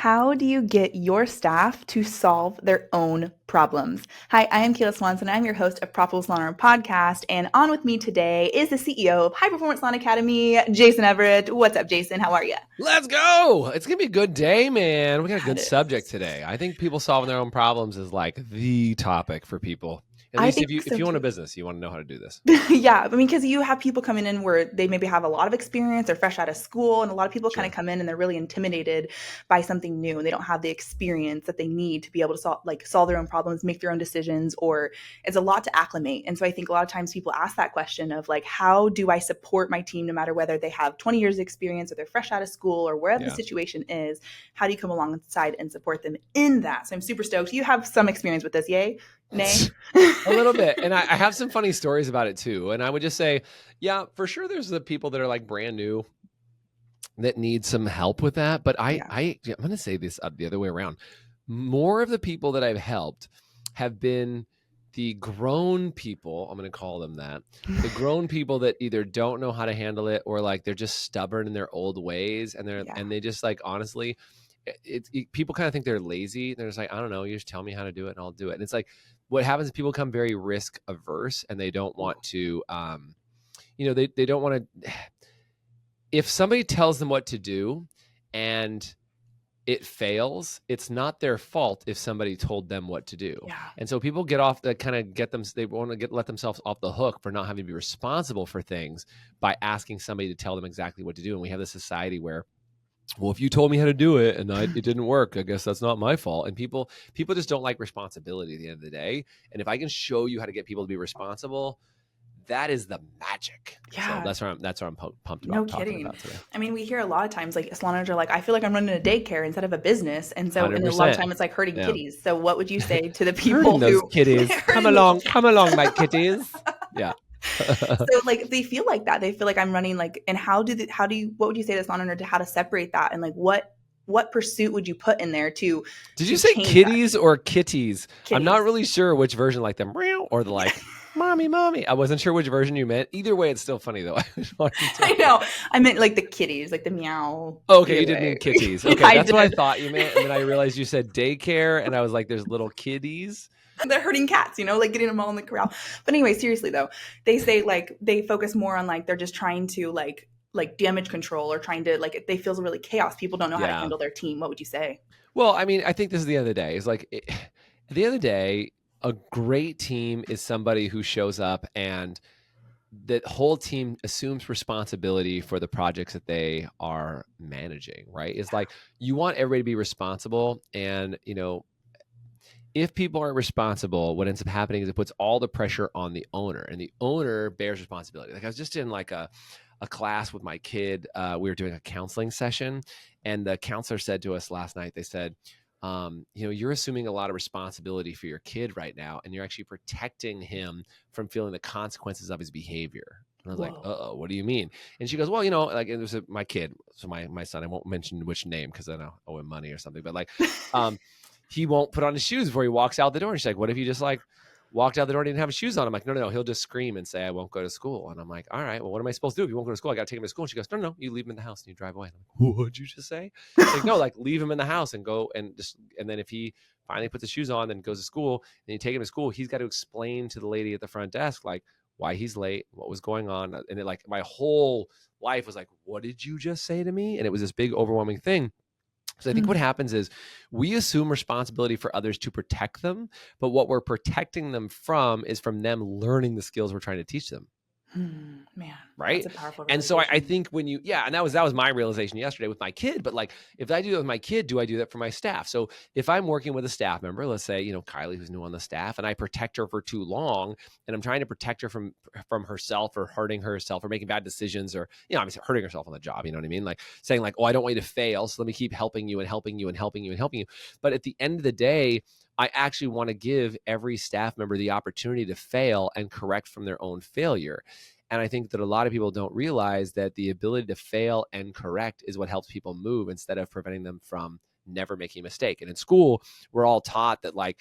How do you get your staff to solve their own problems? Hi, I am Kayla Swanson. I'm your host of Profitable Salon Owner Podcast, and on with me today is the CEO of High Performance Salon Academy, Jason Everett. What's up, Jason? How are you? Let's go. It's going to be a good day, man. We got a good It subject is. today. I think people solving their own problems is like the topic for people. At I least think if so you own a too. business, you want to know how to do this. Yeah, I mean, because you have people coming in where they maybe have a lot of experience, they're fresh out of school, and a lot of people kind of Sure. come in and they're really intimidated by something new, and they don't have the experience that they need to be able to solve their own problems, make their own decisions, or it's a lot to acclimate. And so I think a lot of times people ask that question of like, how do I support my team, no matter whether they have 20 years of experience or they're fresh out of school or wherever the Yeah. situation is, how do you come alongside and support them in that? So I'm super stoked. You have some experience with this, yay? Nay? A little bit. And I have some funny stories about it too. And I would just say, yeah, for sure there's the people that are like brand new that need some help with that. But I'm going to say this the other way around. More of the people that I've helped have been the grown people, I'm going to call them that, the grown people that either don't know how to handle it or like they're just stubborn in their old ways. And they just like, honestly, people kind of think they're lazy. They're just like, I don't know, you just tell me how to do it and I'll do it. And it's like, what happens is people become very risk averse and they don't want to, they don't want to, if somebody tells them what to do and it fails, it's not their fault if somebody told them what to do. Yeah. And so people get off that kind of they want to let themselves off the hook for not having to be responsible for things by asking somebody to tell them exactly what to do. And we have this society where, well, if you told me how to do it and it didn't work, I guess that's not my fault. And people just don't like responsibility at the end of the day. And if I can show you how to get people to be responsible, that is the magic. Yeah. So that's what I'm pumped about No talking kidding. about today. I mean, we hear a lot of times like salon owners are like, I feel like I'm running a daycare instead of a business. And so and a lot of 100%. time it's like hurting Yeah. kitties. So what would you say to the people Hurting those who kitties? Come along, my kitties. Yeah. So like they feel like that. They feel like I'm running like, and what would you say to a salon owner to how to separate that? And like what pursuit would you put in there to Did you say change kitties or kitties? I'm not Kitties. really sure which version, like them or the like mommy. I wasn't sure which version you meant. Either way, it's still funny though. I know. I meant like the kitties, like the meow. Okay, you Either did way. mean kitties. Okay, I that's what I did. thought you meant. And then I realized you said daycare, and I was like, there's little kitties. They're hurting cats, like getting them all in the corral. But anyway, seriously though, they say like they focus more on like they're just trying to like damage control or trying to like they feel really chaos. People don't know how to handle their team. What would you say? Well, I mean, I think this is the end of the day. It's like at the end of the day, a great team is somebody who shows up and the whole team assumes responsibility for the projects that they are managing, right? It's like you want everybody to be responsible. And, if people aren't responsible, what ends up happening is it puts all the pressure on the owner and the owner bears responsibility. Like I was just in like a class with my kid. We were doing a counseling session and the counselor said to us last night, they said, you're assuming a lot of responsibility for your kid right now, and you're actually protecting him from feeling the consequences of his behavior. And I was like, uh-oh, what do you mean? And she goes, well, like it was my kid. So my son, I won't mention which name because I know I owe him money or something, but like, he won't put on his shoes before he walks out the door. And she's like, what if he just like walked out the door and didn't have his shoes on? I'm like, no, he'll just scream and say, I won't go to school. And I'm like, all right, well, what am I supposed to do if you won't go to school? I got to take him to school. And she goes, no, you leave him in the house and you drive away. And I'm like, what'd you just say? Like, no, like leave him in the house and go and then if he finally puts his shoes on and goes to school and you take him to school, he's got to explain to the lady at the front desk, like why he's late, what was going on. And it, like my whole life was like, what did you just say to me? And it was this big overwhelming thing. So I think what happens is we assume responsibility for others to protect them, but what we're protecting them from is from them learning the skills we're trying to teach them. Man, right. That's a powerful and so I think when and that was my realization yesterday with my kid, but like, if I do that with my kid, do I do that for my staff? So if I'm working with a staff member, let's say, Kylie, who's new on the staff, and I protect her for too long and I'm trying to protect her from herself or hurting herself or making bad decisions or, I'm hurting herself on the job. You know what I mean? Like saying like, oh, I don't want you to fail. So let me keep helping you and helping you and helping you and helping you. But at the end of the day, I actually want to give every staff member the opportunity to fail and correct from their own failure. And I think that a lot of people don't realize that the ability to fail and correct is what helps people move instead of preventing them from never making a mistake. And in school, we're all taught that like,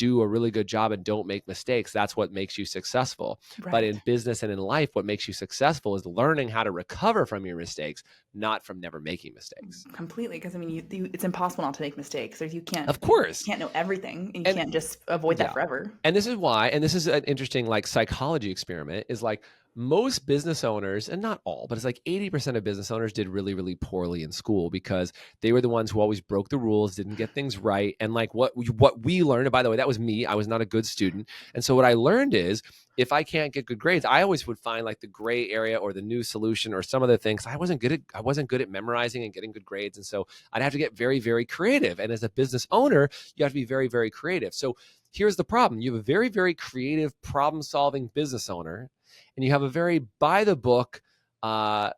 do a really good job and don't make mistakes, that's what makes you successful. Right. But in business and in life, what makes you successful is learning how to recover from your mistakes, not from never making mistakes. Completely. Because I mean, it's impossible not to make mistakes. Or you can't, Of course, you can't know everything, and you can't just avoid that forever. And this is why, and this is an interesting like psychology experiment, is like most business owners, and not all, but it's like 80% of business owners did really, really poorly in school because they were the ones who always broke the rules, didn't get things right. And like what we learned, and by the way, that was me. I was not a good student. And so what I learned is if I can't get good grades, I always would find like the gray area or the new solution or some other things. I wasn't good at memorizing and getting good grades. And so I'd have to get very, very creative. And as a business owner, you have to be very, very creative. So here's the problem. You have a very, very creative problem-solving business owner, and you have a very by the book, want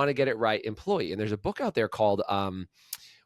to get it right employee. And there's a book out there called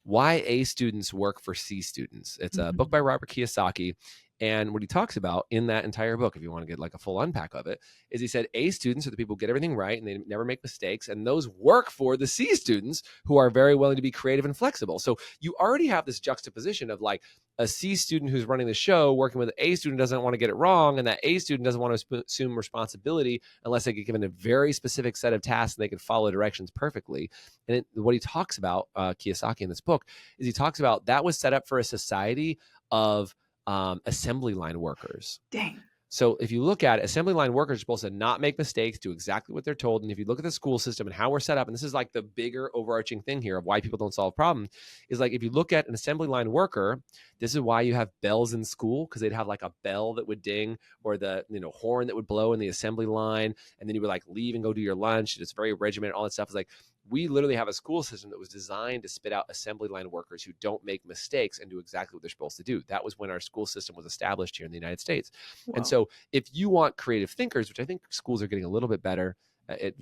Why A Students Work for C Students. It's a book by Robert Kiyosaki. And what he talks about in that entire book, if you want to get like a full unpack of it, is he said A students are the people who get everything right and they never make mistakes. And those work for the C students who are very willing to be creative and flexible. So you already have this juxtaposition of like a C student who's running the show working with an A student doesn't want to get it wrong. And that A student doesn't want to assume responsibility unless they get given a very specific set of tasks and they can follow directions perfectly. And what he talks about, Kiyosaki in this book, is he talks about that was set up for a society of assembly line workers. Dang. So if you look at it, assembly line workers are supposed to not make mistakes, do exactly what they're told. And if you look at the school system and how we're set up, and this is like the bigger overarching thing here of why people don't solve problems, is like if you look at an assembly line worker, this is why you have bells in school, because they'd have like a bell that would ding or the horn that would blow in the assembly line, and then you would like leave and go do your lunch. It's very regimented. All that stuff is like we literally have a school system that was designed to spit out assembly line workers who don't make mistakes and do exactly what they're supposed to do. That was when our school system was established here in the United States. Whoa. And so if you want creative thinkers, which I think schools are getting a little bit better at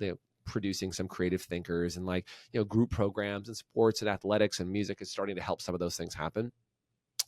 producing some creative thinkers, and like, group programs and sports and athletics and music is starting to help some of those things happen.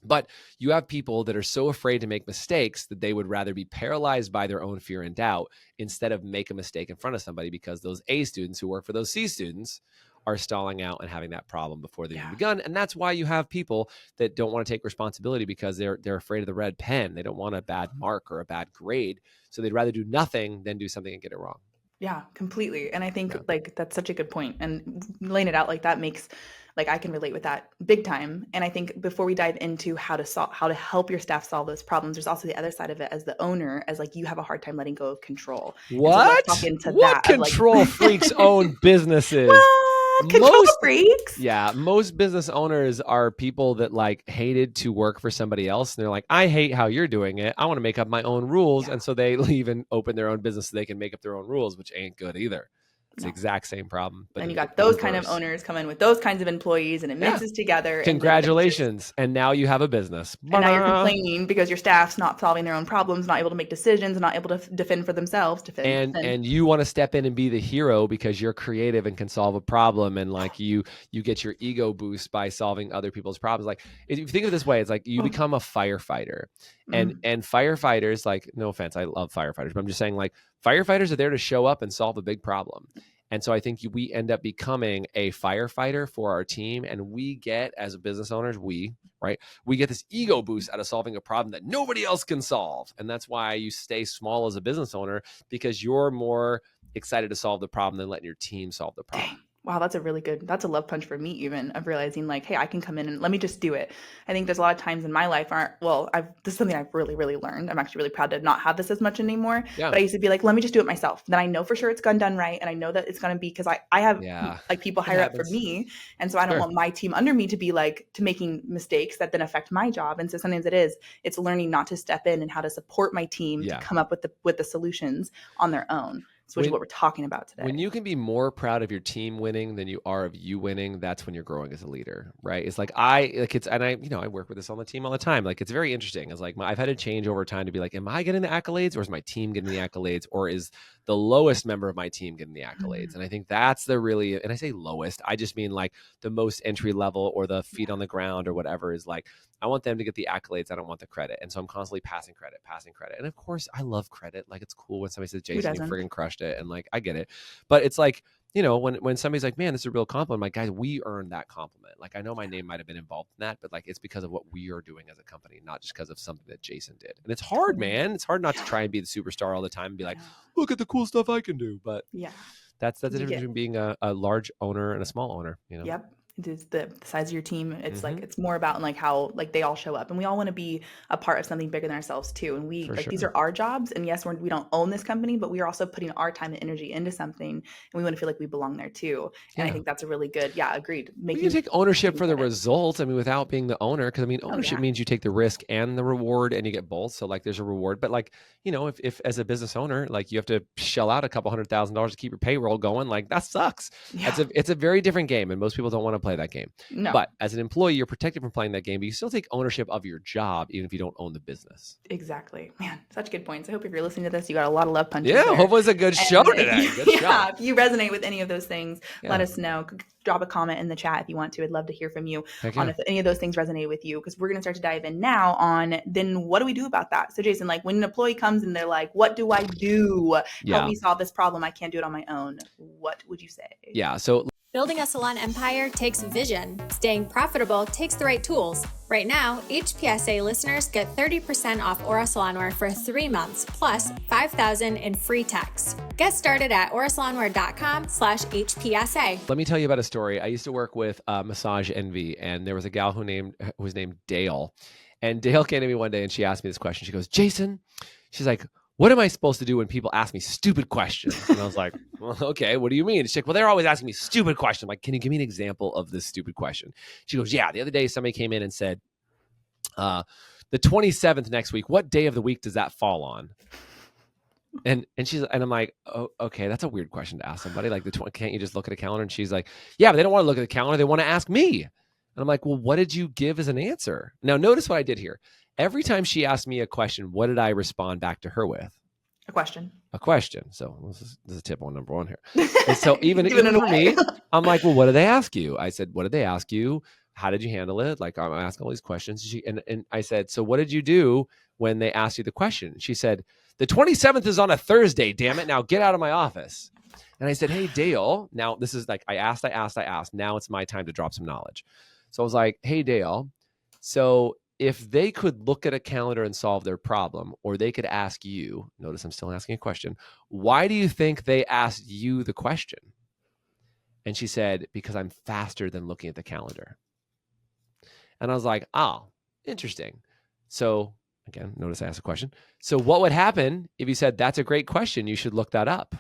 But you have people that are so afraid to make mistakes that they would rather be paralyzed by their own fear and doubt instead of make a mistake in front of somebody, because those A students who work for those C students are stalling out and having that problem before they've even begun. And that's why you have people that don't want to take responsibility because they're afraid of the red pen. They don't want a bad mark or a bad grade. So they'd rather do nothing than do something and get it wrong. Yeah, completely. And I think like that's such a good point. And laying it out like that makes like I can relate with that big time. And I think before we dive into how to help your staff solve those problems, there's also the other side of it as the owner, as like you have a hard time letting go of control. What? So what control freaks own businesses? Control freaks. Yeah, most business owners are people that like hated to work for somebody else. And they're like, I hate how you're doing it. I want to make up my own rules. And so they leave and open their own business so they can make up their own rules, which ain't good either. It's the exact same problem. But and you got those kind of owners come in with those kinds of employees and it mixes together. Congratulations. And now you have a business. And now you're complaining because your staff's not solving their own problems, not able to make decisions, not able to defend for themselves. And you want to step in and be the hero because you're creative and can solve a problem. And like you get your ego boost by solving other people's problems. Like if you think of it this way, it's like you become a firefighter. And firefighters, like, no offense, I love firefighters, but I'm just saying like firefighters are there to show up and solve a big problem. And so I think we end up becoming a firefighter for our team. And we get, as business owners, we get this ego boost out of solving a problem that nobody else can solve. And that's why you stay small as a business owner, because you're more excited to solve the problem than letting your team solve the problem. Dang. Wow, that's a love punch for me even, of realizing like, hey, I can come in and let me just do it. I think there's a lot of times in my life this is something I've really, really learned. I'm actually really proud to not have this as much anymore. Yeah. But I used to be like, let me just do it myself. Then I know for sure it's done right. And I know that it's going to be, because I have like people hire up for me. And so I don't want my team under me to be like, to making mistakes that then affect my job. And so sometimes it's learning not to step in and how to support my team to come up with the solutions on their own. Which is what we're talking about today. When you can be more proud of your team winning than you are of you winning, that's when you're growing as a leader, right? It's like I work with this on the team all the time. Like it's very interesting. It's like I've had to change over time to be like, am I getting the accolades, or is my team getting the accolades, or is the lowest member of my team getting the accolades? And I think that's and I say lowest, I just mean like the most entry level or the feet on the ground or whatever, is like, I want them to get the accolades. I don't want the credit. And so I'm constantly passing credit. And of course I love credit. Like it's cool when somebody says, Jason, you friggin' crushed it. And like, I get it. But it's like, when somebody's like, man, this is a real compliment, I'm like, guys, we earned that compliment. Like, I know my name might've been involved in that, but like, it's because of what we are doing as a company, not just because of something that Jason did. And it's hard, man. It's hard not to try and be the superstar all the time and be like, look at the cool stuff I can do. But that's the difference between being a large owner and a small owner, Yep. It's the size of your team. It's like, it's more about like how like they all show up, and we all want to be a part of something bigger than ourselves too. And we these are our jobs, and yes, we don't own this company, but we are also putting our time and energy into something, and we want to feel like we belong there too. And I think that's a really good, agreed. You take ownership for the results. I mean, without being the owner, because I mean, ownership means you take the risk and the reward, and you get both. So like, there's a reward, but like, if as a business owner, like you have to shell out a couple $100,000 to keep your payroll going, like that sucks. It's a very different game, and most people don't want to play that game. No. But as an employee, you're protected from playing that game, but you still take ownership of your job, even if you don't own the business. Exactly. Man, such good points. I hope if you're listening to this, you got a lot of love punches. Yeah, hopefully it's a good show today. Good job. If you resonate with any of those things, let us know. Drop a comment in the chat if you want to. I'd love to hear from you on if any of those things resonate with you, because we're going to start to dive in now on then what do we do about that? So Jason, like when an employee comes and they're like, what do I do? Help me solve this problem. I can't do it on my own. What would you say? Yeah. So building a salon empire takes vision. Staying profitable takes the right tools. Right now, HPSA listeners get 30% off Aura Salonware for 3 months, plus $5,000 in free text. Get started at aurasalonware.com/HPSA. Let me tell you about a story. I used to work with Massage Envy, and there was a gal who was named Dale. And Dale came to me one day and she asked me this question. She goes, Jason, she's like, what am I supposed to do when people ask me stupid questions? And I was like, well, okay, what do you mean? She's like, well, they're always asking me stupid questions. I'm like, can you give me an example of this stupid question? She goes, yeah, the other day somebody came in and said, the 27th next week, what day of the week does that fall on? And I'm like, oh, okay, that's a weird question to ask somebody. Like, can't you just look at a calendar? And she's like, yeah, but they don't want to look at the calendar. They want to ask me. And I'm like, well, what did you give as an answer? Now, notice what I did here. Every time she asked me a question, what did I respond back to her with? A question. So this is tip on number one here. And so even for me, I'm like, well, what did they ask you? I said, what did they ask you? How did you handle it? Like, I'm asking all these questions. And I said, so what did you do when they asked you the question? She said, the 27th is on a Thursday, damn it. Now get out of my office. And I said, hey, Dale, now this is like, I asked. Now it's my time to drop some knowledge. So I was like, hey, Dale, so if they could look at a calendar and solve their problem, or they could ask you, notice I'm still asking a question, why do you think they asked you the question? And she said, because I'm faster than looking at the calendar. And I was like, oh, interesting. So again, notice I asked a question. So what would happen if you said, that's a great question, you should look that up?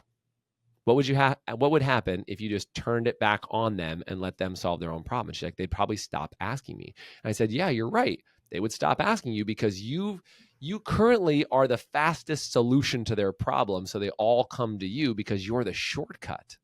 What would happen if you just turned it back on them and let them solve their own problem? And she's like, they'd probably stop asking me. And I said, yeah, you're right. They would stop asking you because you currently are the fastest solution to their problem. So they all come to you because you're the shortcut.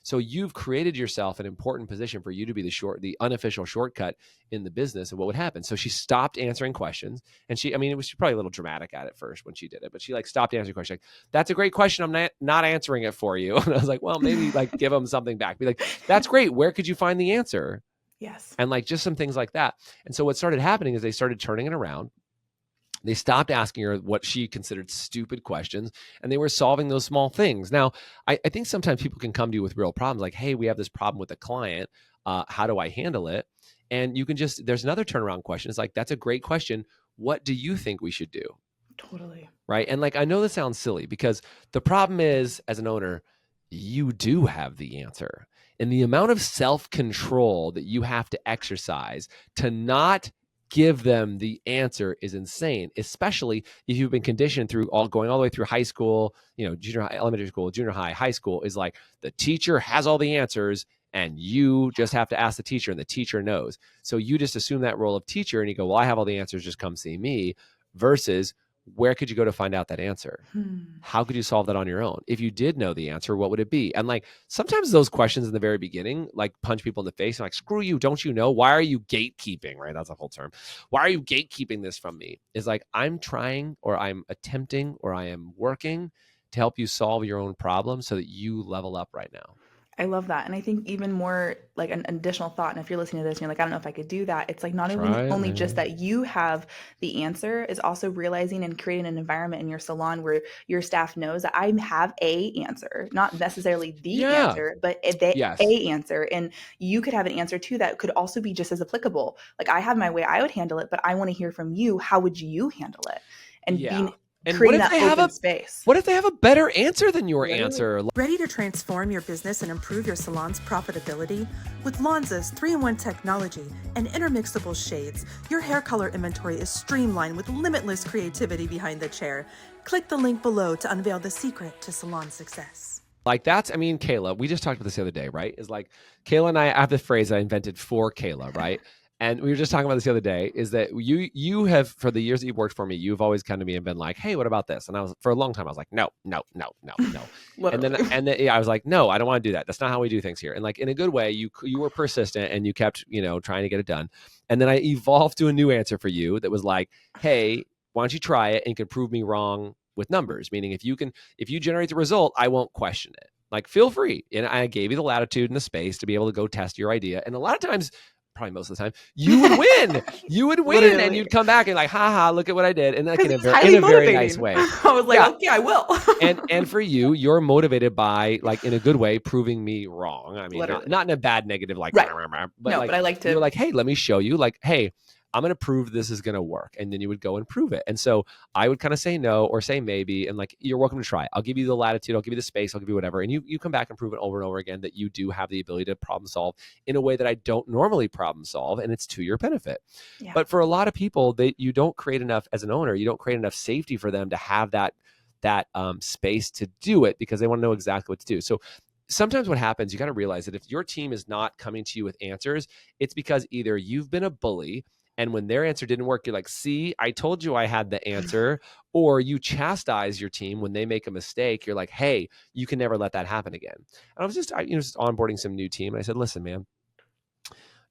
So you've created yourself an important position for you to be the unofficial shortcut in the business. And what would happen? So she stopped answering questions, and she was probably a little dramatic at it first when she did it, but she stopped answering questions. Like, that's a great question. I'm not answering it for you. And I was like, well, maybe give them something back. Be like, that's great. Where could you find the answer? Yes. And just some things like that. And so what started happening is they started turning it around. They stopped asking her what she considered stupid questions, and they were solving those small things. Now, I think sometimes people can come to you with real problems like, hey, we have this problem with a client. How do I handle it? And you can there's another turnaround question. It's like, that's a great question. What do you think we should do? Totally. Right. And I know this sounds silly because the problem is, as an owner, you do have the answer. And the amount of self-control that you have to exercise to not give them the answer is insane, especially if you've been conditioned going all the way through high school, junior high, elementary school, junior high school is like the teacher has all the answers and you just have to ask the teacher and the teacher knows. So you just assume that role of teacher and you go, well, I have all the answers, just come see me, versus where could you go to find out that answer? How could you solve that on your own? If you did know the answer, what would it be? And sometimes those questions in the very beginning, punch people in the face and screw you, don't you know? Why are you gatekeeping, right? That's a whole term. Why are you gatekeeping this from me? Is I'm trying, or I'm attempting, or I am working to help you solve your own problem so that you level up right now. I love that. And I think even more like an additional thought, and if you're listening to this and you're like, I don't know if I could do that, it's like not Try it, only just man. that you have the answer, is also realizing and creating an environment in your salon where your staff knows that I have a answer, not necessarily the Yeah. answer, but Yes. a answer. And you could have an answer too that could also be just as applicable. Like I have my way I would handle it, but I want to hear from you. How would you handle it? And Yeah. being And creating that open space. what if they have a better answer than your Literally. answer? Ready to transform your business and improve your salon's profitability? With Lonza's 3-in-1 technology and intermixable shades, your hair color inventory is streamlined with limitless creativity behind the chair. Click the link below to unveil the secret to salon success. Like Kayla, we just talked about this the other day, right? Is like Kayla and I have the phrase I invented for Kayla, right? And we were just talking about this the other day, is that you have, for the years that you've worked for me, you've always come to me and been like, hey, what about this? And I was, for a long time, I was like, no. and then I was like, no, I don't want to do that. That's not how we do things here. And like, in a good way, you were persistent and you kept, trying to get it done. And then I evolved to a new answer for you that was like, hey, why don't you try it, and you can prove me wrong with numbers, meaning if you generate the result, I won't question it. Like, feel free. And I gave you the latitude and the space to be able to go test your idea. And a lot of times, probably most of the time, you would win. You would win. Literally. And you'd come back and like, haha, look at what I did. And like in a highly very nice way. I was like, Yeah. okay, I will. and for you, you're motivated by, like, in a good way, proving me wrong. I mean, not in a bad negative, like, right. but no, like, but I like to. You're like, hey, let me show you. Like, hey, I'm going to prove this is going to work. And then you would go and prove it. And so I would kind of say no or say maybe. And like, you're welcome to try. I'll give you the latitude. I'll give you the space. I'll give you whatever. And you come back and prove it over and over again that you do have the ability to problem solve in a way that I don't normally problem solve. And it's to your benefit. Yeah. But for a lot of people, you don't create enough as an owner. You don't create enough safety for them to have that space to do it, because they want to know exactly what to do. So sometimes what happens, you got to realize that if your team is not coming to you with answers, it's because either you've been a bully, and when their answer didn't work, you're like, see, I told you I had the answer. Or you chastise your team when they make a mistake. You're like, hey, you can never let that happen again. And I was just onboarding some new team. And I said, listen, man,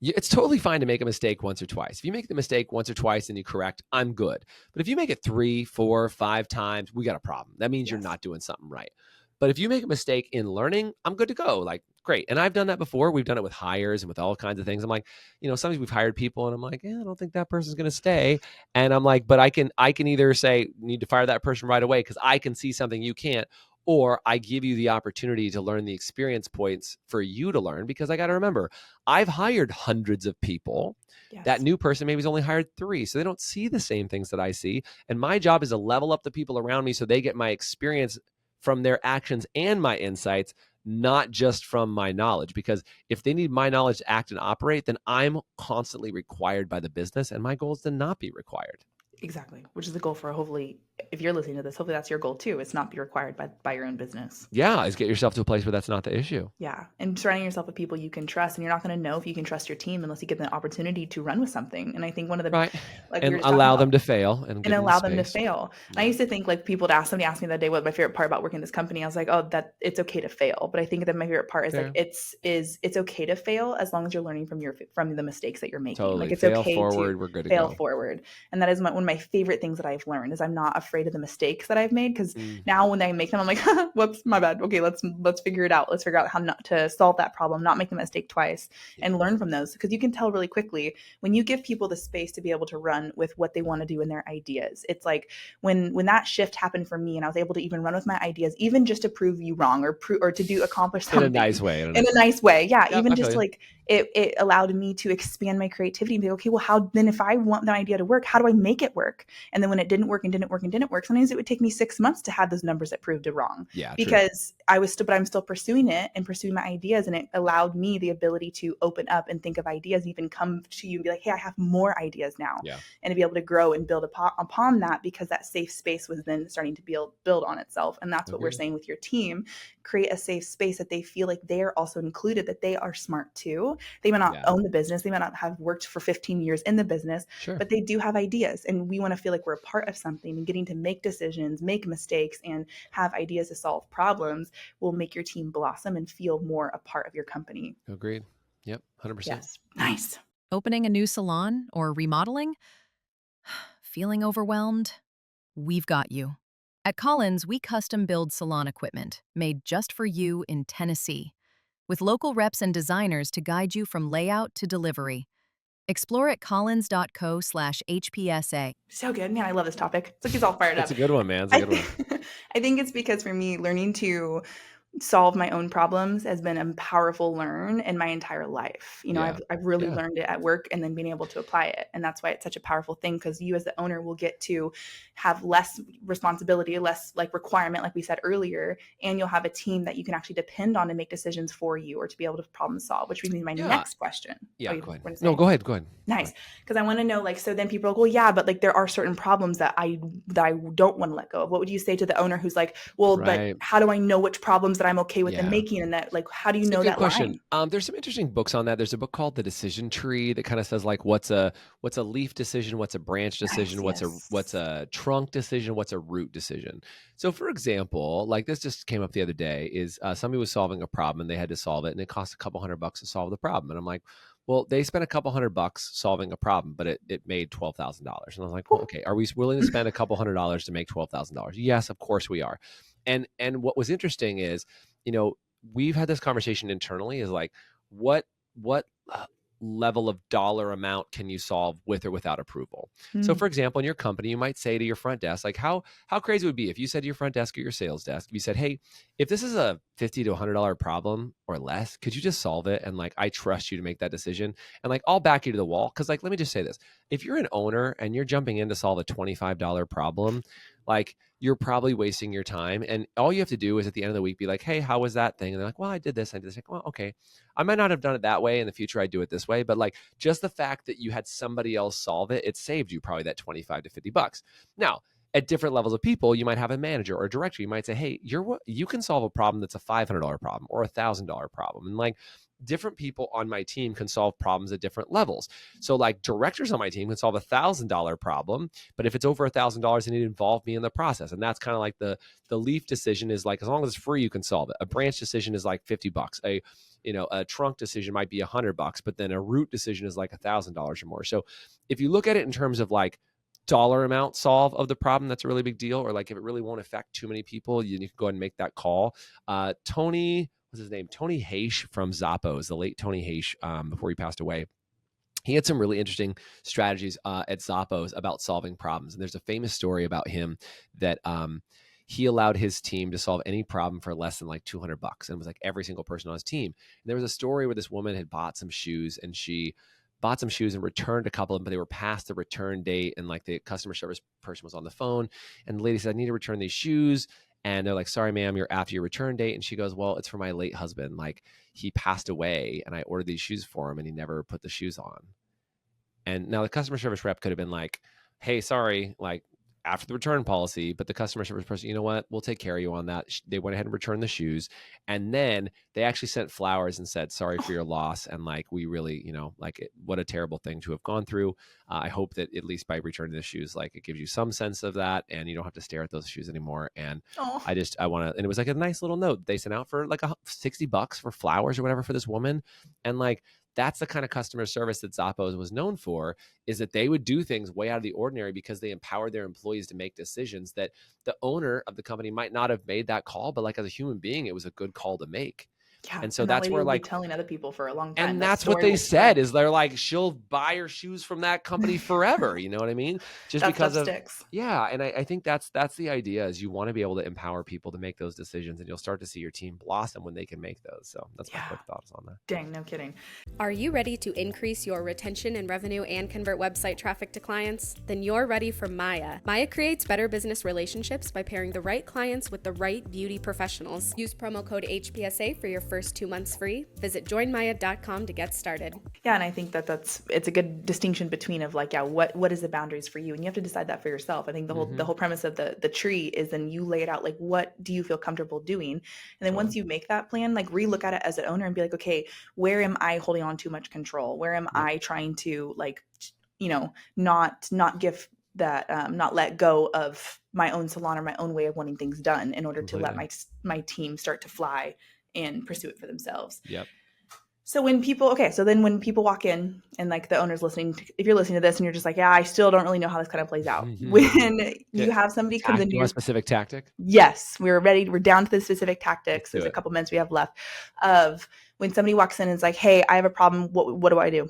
it's totally fine to make a mistake once or twice. If you make the mistake once or twice and you correct, I'm good. But if you make it 3, 4, 5 times, we got a problem. That means you're not doing something right. But if you make a mistake in learning, I'm good to go. Like, great. And I've done that before. We've done it with hires and with all kinds of things. I'm like, sometimes we've hired people and I'm like, I don't think that person's going to stay. And I'm like, but I can either say, you need to fire that person right away because I can see something you can't, or I give you the opportunity to learn the experience points for you to learn. Because I got to remember, I've hired hundreds of people. Yes. That new person maybe has only hired 3. So they don't see the same things that I see. And my job is to level up the people around me so they get my experience from their actions and my insights, not just from my knowledge. Because if they need my knowledge to act and operate, then I'm constantly required by the business, and my goal is to not be required. Exactly. Which is the goal for, hopefully, if you're listening to this, hopefully that's your goal too. It's not be required by your own business. Yeah. Is get yourself to a place where that's not the issue. Yeah. And surrounding yourself with people you can trust, and you're not going to know if you can trust your team unless you get the opportunity to run with something. And I think one of the, right. like, and allow them to fail and allow them to fail. And I used to think, like, somebody asked me the other day what my favorite part about working in this company. I was like, oh, that it's okay to fail. But I think that my favorite part is like, it's okay to fail as long as you're learning from the mistakes that you're making. Totally. Like, it's fail okay forward, to we're good to fail go. forward. And that is one of my favorite things that I've learned, is I'm not afraid of the mistakes that I've made, because now when I make them, I'm like, whoops, my bad. Okay, let's figure it out. Let's figure out how not to solve that problem, not make the mistake twice, and learn from those. Because you can tell really quickly when you give people the space to be able to run with what they want to do in their ideas. It's like when that shift happened for me, and I was able to even run with my ideas, even just to prove you wrong, or to accomplish something in a nice way. In a nice way, yeah. Yep, even just like it allowed me to expand my creativity and be okay, well, how then, if I want the idea to work, how do I make it work? And then when it didn't work, sometimes it would take me 6 months to have those numbers that proved it wrong. Yeah, because but I'm still pursuing it and pursuing my ideas, and it allowed me the ability to open up and think of ideas, and even come to you and be like, hey, I have more ideas now. Yeah. And to be able to grow and build upon that, because that safe space was then starting to build on itself. And that's what we're saying with your team. Create a safe space that they feel like they are also included, that they are smart too. They might not own the business. They might not have worked for 15 years in the business, but they do have ideas. And we want to feel like we're a part of something, and getting to make decisions, make mistakes, and have ideas to solve problems will make your team blossom and feel more a part of your company. Agreed. Yep. 100%. Yes. Nice. Opening a new salon or remodeling? Feeling overwhelmed? We've got you. At Collins, we custom build salon equipment made just for you in Tennessee. with local reps and designers to guide you from layout to delivery. Explore at collins.co/HPSA. So good, man. I love this topic. It's like he's all fired up. It's a good one, man. It's a good one. I think it's because for me, learning to solve my own problems has been a powerful learn in my entire life. You know, Yeah. I've really Yeah. learned it at work and then being able to apply it. And that's why it's such a powerful thing, because you as the owner will get to have less responsibility, less like requirement, like we said earlier, and you'll have a team that you can actually depend on to make decisions for you or to be able to problem solve, which brings me to my Yeah. next question. Yeah, Oh, you go ahead. wanna say? No, go ahead. Go ahead. Nice. Because I want to know, like, so then people are like, well, yeah, but like there are certain problems that I don't want to let go of. What would you say to the owner who's like, well, Right. but how do I know which problems that I'm okay with them Yeah. making? And that, like, how do you It's a know good that question. line? There's some interesting books on that. There's a book called The Decision Tree that kind of says like what's a leaf decision, what's a branch decision, Nice, what's a trunk decision, what's a root decision. So for example, like this just came up the other day, is somebody was solving a problem and they had to solve it and it cost a couple $100 to solve the problem. And I'm like, well, they spent a couple $100 solving a problem, but it made $12,000. And I was like, well, okay, are we willing to spend a couple $100 to make $12,000? Yes, of course we are. And what was interesting is, you know, we've had this conversation internally is like, what level of dollar amount can you solve with or without approval? So for example, in your company, you might say to your front desk, like how crazy it would be if you said to your front desk or your sales desk, you said, hey, if this is a $50 to $100 problem or less, could you just solve it? And like, I trust you to make that decision. And like, I'll back you to the wall. Cause like, let me just say this. If you're an owner and you're jumping in to solve a $25 problem, like you're probably wasting your time. And all you have to do is at the end of the week, be like, hey, how was that thing? And they're like, well, I did this. I did this. Like, well, okay. I might not have done it that way. In the future, I do it this way. But like just the fact that you had somebody else solve it, it saved you probably that 25 to $50. Now, at different levels of people, you might have a manager or a director. You might say, hey, you can solve a problem that's a $500 problem or a $1,000 problem. And like different people on my team can solve problems at different levels. So like directors on my team can solve a $1,000 problem, but if it's over $1,000, they need to involve me in the process. And that's kind of like the leaf decision is like, as long as it's free, you can solve it. A branch decision is like $50. A trunk decision might be $100, but then a root decision is like $1,000 or more. So if you look at it in terms of like dollar amount solve of the problem, that's a really big deal. Or like if it really won't affect too many people, you can go ahead and make that call. Tony Haish from Zappos, the late Tony Haish, before he passed away, he had some really interesting strategies at Zappos about solving problems. And there's a famous story about him that he allowed his team to solve any problem for less than like $200. And it was like every single person on his team. And there was a story where this woman had bought some shoes and she bought some shoes and returned a couple of them, but they were past the return date. And like the customer service person was on the phone and the lady said, I need to return these shoes. And they're like, sorry, ma'am, you're after your return date. And she goes, well, it's for my late husband. Like he passed away and I ordered these shoes for him and he never put the shoes on. And now the customer service rep could have been like, hey, sorry, like after the return policy, but the customer service person, you know what, we'll take care of you on that. They went ahead and returned the shoes. And then they actually sent flowers and said, sorry for your loss. And like, we really, what a terrible thing to have gone through. I hope that at least by returning the shoes, like it gives you some sense of that and you don't have to stare at those shoes anymore. And I want to, and it was like a nice little note they sent out for like $60 for flowers or whatever for this woman. And like, that's the kind of customer service that Zappos was known for, is that they would do things way out of the ordinary because they empowered their employees to make decisions that the owner of the company might not have made that call, but like as a human being, it was a good call to make. Yeah, and so that's where like telling other people for a long time. And that's what they said is they're like, she'll buy her shoes from that company forever. You know what I mean? Just because of sticks. Yeah. And I think that's the idea is you want to be able to empower people to make those decisions and you'll start to see your team blossom when they can make those. So that's my quick thoughts on that. Dang, no kidding. Are you ready to increase your retention and revenue and convert website traffic to clients? Then you're ready for Maya. Maya creates better business relationships by pairing the right clients with the right beauty professionals. Use promo code HPSA for your first 2 months free. Visit joinmaya.com to get started. Yeah, and I think it's a good distinction between of like, what is the boundaries for you? And you have to decide that for yourself. I think the whole premise of the tree is then you lay it out, like, what do you feel comfortable doing? And then once you make that plan, like relook at it as an owner and be like, okay, where am I holding on too much control? Where am I trying to not give that, not let go of my own salon or my own way of wanting things done in order to let my team start to fly and pursue it for themselves. Yep. So when people walk in and like the owner's listening, if you're listening to this and you're just like, yeah, I still don't really know how this kind of plays out. When you have somebody comes into your specific tactic. Yes, we're ready. We're down to the specific tactics. There's a couple minutes we have left of when somebody walks in and is like, hey, I have a problem, what do I do?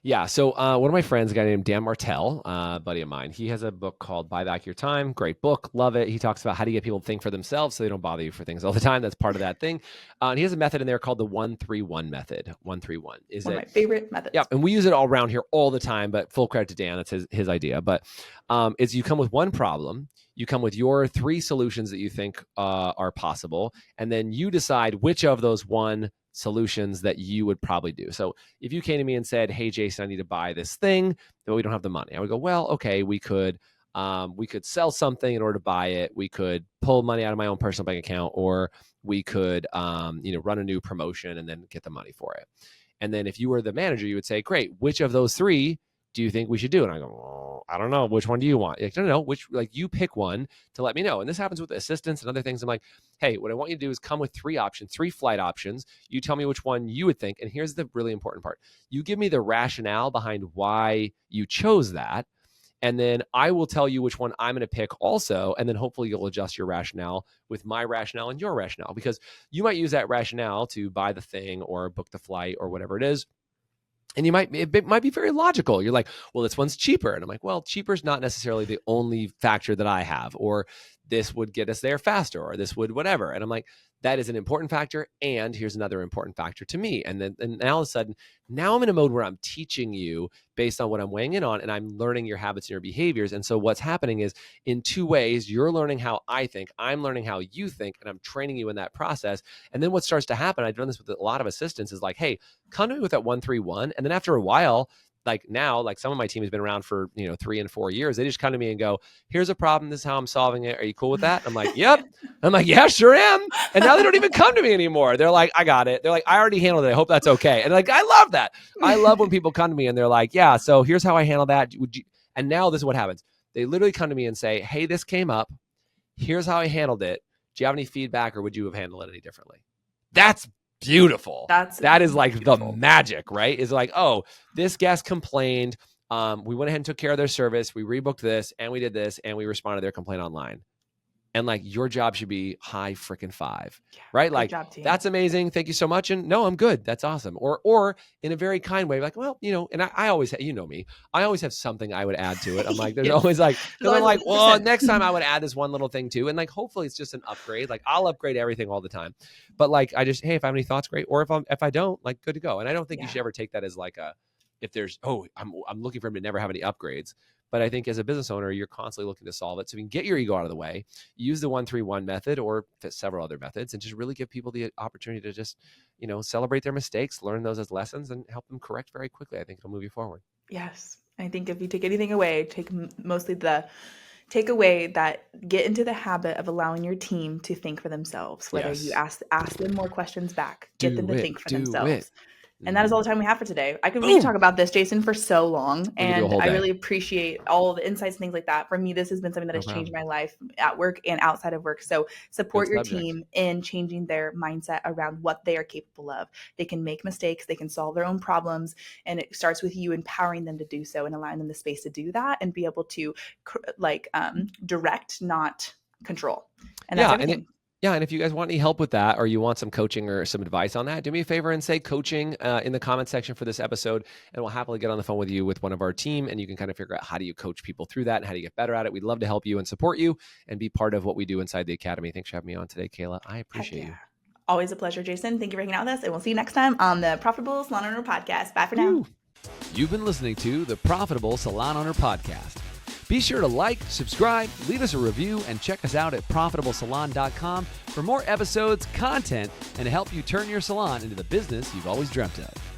Yeah. So one of my friends, a guy named Dan Martell, buddy of mine, he has a book called Buy Back Your Time. Great book. Love it. He talks about how to get people to think for themselves so they don't bother you for things all the time. That's part of that thing. And he has a method in there called the 1-3-1 method. 1-3-1 is one of my favorite methods. Yeah. And we use it all around here all the time, but full credit to Dan. That's his idea. But it's you come with one problem. You come with your 3 solutions that you think are possible. And then you decide which of those solutions that you would probably do. So if you came to me and said, hey, Jason, I need to buy this thing, but we don't have the money. I would go, well, okay, we could sell something in order to buy it. We could pull money out of my own personal bank account, or we could, run a new promotion and then get the money for it. And then if you were the manager, you would say, great, which of those 3 do you think we should do? And I go, well, I don't know. Which one do you want? Like, no, you pick one to let me know. And this happens with assistants and other things. I'm like, hey, what I want you to do is come with 3 options, 3 flight options. You tell me which one you would think. And here's the really important part. You give me the rationale behind why you chose that. And then I will tell you which one I'm going to pick also. And then hopefully you'll adjust your rationale with my rationale and your rationale, because you might use that rationale to buy the thing or book the flight or whatever it is. And it might be very logical. You're like, well, this one's cheaper. And I'm like, well, cheaper is not necessarily the only factor that I have, or this would get us there faster, or this would whatever. And I'm like, that is an important factor. And here's another important factor to me. And now all of a sudden, now I'm in a mode where I'm teaching you based on what I'm weighing in on, and I'm learning your habits and your behaviors. And so what's happening is in 2 ways, you're learning how I think, I'm learning how you think, and I'm training you in that process. And then what starts to happen, I've done this with a lot of assistants, is like, hey, come to me with that 1-3-1. And then after a while, like now, like some of my team has been around for 3 and 4 years. They just come to me and go, here's a problem. This is how I'm solving it. Are you cool with that? I'm like, yep. I'm like, yeah, sure am. And now they don't even come to me anymore. They're like, I got it. They're like, I already handled it. I hope that's okay. And like, I love that. I love when people come to me and they're like, yeah, so here's how I handle that. Would you? And now this is what happens. They literally come to me and say, hey, this came up. Here's how I handled it. Do you have any feedback, or would you have handled it any differently? That's beautiful. That is like beautiful. The magic, right? Is like, oh, this guest complained. We went ahead and took care of their service. We rebooked this, and we did this, and we responded to their complaint online. And like, your job should be high freaking 5, right? Like, that's amazing. Thank you so much. And no, I'm good. That's awesome. Or in a very kind way, like, well, and I always, me, I always have something I would add to it. I'm like, there's always like, because I'm like, well, next time I would add this one little thing too. And like, hopefully it's just an upgrade. Like, I'll upgrade everything all the time. But like, hey, if I have any thoughts, great. Or if I don't, like, good to go. And I don't think you should ever take that as like if there's, I'm looking for him to never have any upgrades. But I think as a business owner, you're constantly looking to solve it. So you can get your ego out of the way, use the 1-3-1 method or several other methods, and just really give people the opportunity to just, celebrate their mistakes, learn those as lessons, and help them correct very quickly. I think it'll move you forward. Yes. I think if you take anything away, take mostly the takeaway that get into the habit of allowing your team to think for themselves, whether you ask them more questions back, get them to think for themselves. And that is all the time we have for today. I could really talk about this, Jason, for so long. And I really appreciate all the insights and things like that. For me, this has been something that has changed my life at work and outside of work. So support your team in changing their mindset around what they are capable of. They can make mistakes. They can solve their own problems. And it starts with you empowering them to do so and allowing them the space to do that and be able to direct, not control. And that's everything. Yeah, and if you guys want any help with that, or you want some coaching or some advice on that, do me a favor and say coaching in the comment section for this episode, and we'll happily get on the phone with you with one of our team, and you can kind of figure out how do you coach people through that and how do you get better at it. We'd love to help you and support you and be part of what we do inside the Academy. Thanks for having me on today, Kayla. I appreciate you. Always a pleasure, Jason. Thank you for hanging out with us, and we'll see you next time on the Profitable Salon Owner Podcast. Bye for now. You've been listening to the Profitable Salon Owner Podcast. Be sure to like, subscribe, leave us a review, and check us out at profitablesalon.com for more episodes, content, and to help you turn your salon into the business you've always dreamt of.